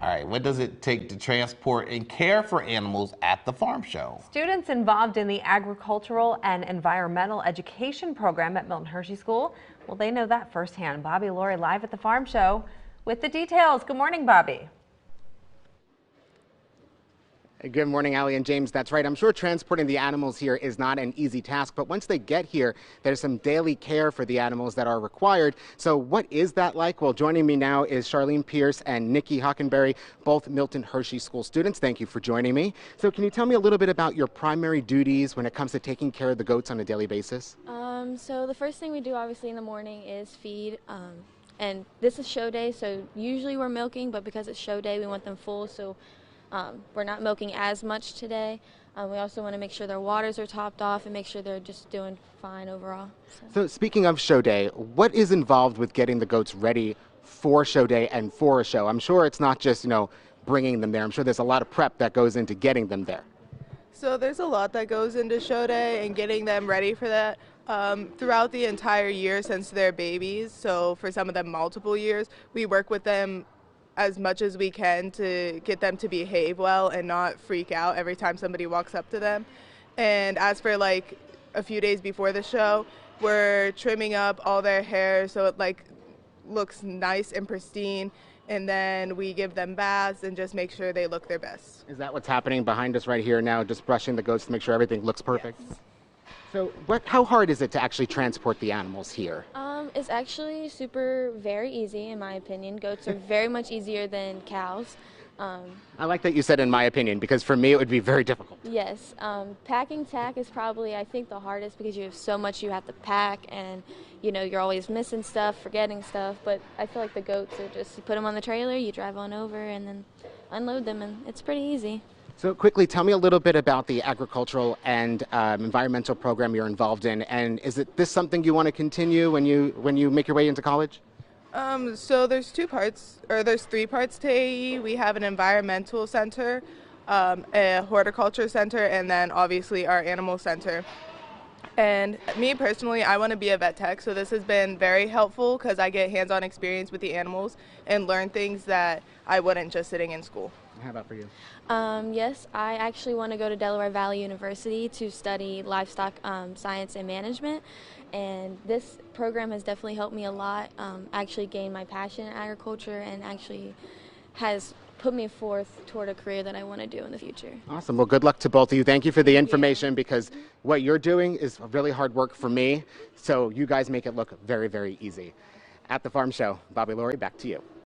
All right, what does it take to transport and care for animals at the farm show? Students involved in the agricultural and environmental education program at Milton Hershey School, well, they know that firsthand. Bobby Laurie live at the farm show with the details. Good morning, Bobby. Good morning, Allie and James. That's right. I'm sure transporting the animals here is not an easy task, but once they get here, there's some daily care for the animals that are required. So what is that like? Well, joining me now is Charlene Pierce and Nikki Hockenberry, both Milton Hershey School students. Thank you for joining me. So can you tell me a little bit about your primary duties when it comes to taking care of the goats on a daily basis? So the first thing we do obviously in the morning is feed. And this is show day, so usually we're milking, but because it's show day, we want them full. So we're not milking as much today. We also want to make sure their waters are topped off and make sure they're just doing fine overall. So speaking of show day, what is involved with getting the goats ready for show day and for a show? I'm sure it's not just, bringing them there. I'm sure there's a lot of prep that goes into getting them there. So there's a lot that goes into show day and getting them ready for that. Throughout the entire year since they're babies, so for some of them multiple years, we work with them as much as we can to get them to behave well and not freak out every time somebody walks up to them. And as for like a few days before the show, we're trimming up all their hair so it looks nice and pristine, and then we give them baths and just make sure they look their best. Is that what's happening behind us right here now, just brushing the goats to make sure everything looks perfect? Yes. So how hard is it to actually transport the animals here? It's actually very easy in my opinion. Goats are very much easier than cows. I like that you said in my opinion, because for me it would be very difficult. Yes, packing tack is probably I think the hardest because you have so much you have to pack, and you're always missing stuff, forgetting stuff, but I feel like the goats are just, you put them on the trailer, you drive on over and then unload them, and it's pretty easy. So quickly, tell me a little bit about the agricultural and environmental program you're involved in, and is this something you want to continue when you make your way into college? So there's three parts to AE. We have an environmental center, a horticulture center, and then obviously our animal center. And me personally, I want to be a vet tech, so this has been very helpful because I get hands-on experience with the animals and learn things that I wouldn't just sitting in school. How about for you? Yes, I actually want to go to Delaware Valley University to study livestock science and management, and this program has definitely helped me a lot, actually gain my passion in agriculture, and actually has put me forth toward a career that I want to do in the future. Awesome. Well, good luck to both of you. Thank you for the information, because what you're doing is really hard work for me, so you guys make it look very, very easy. At the farm show, Bobby Laurie, back to you.